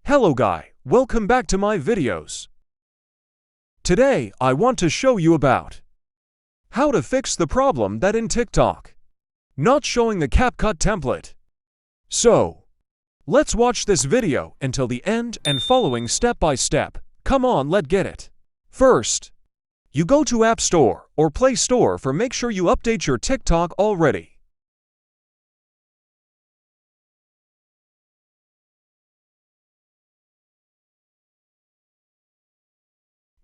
Hello guy, welcome back to my videos. Today I want to show you about how to fix the problem that in TikTok not showing the Capcut template. So, let's watch this video until the end and following step by step. Come on, let's get it. First, you go to App Store or Play Store for make sure you update your TikTok already.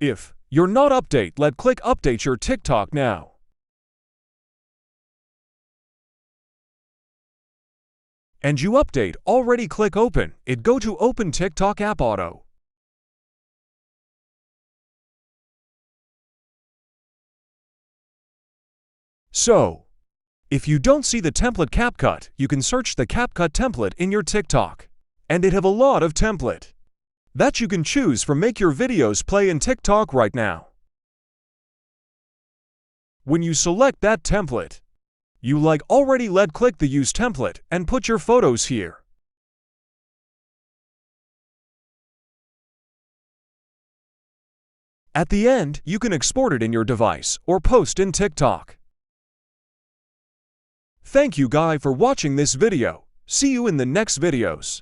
If you're not update, let click update your TikTok now. And you update already, click open it, go to open TikTok app auto. So, if you don't see the template Capcut, you can search the Capcut template in your TikTok. And it have a lot of template that you can choose from make your videos play in TikTok right now. When you select that template, you already let click the use template and put your photos here. At the end, you can export it in your device or post in TikTok. Thank you guy for watching this video. See you in the next videos.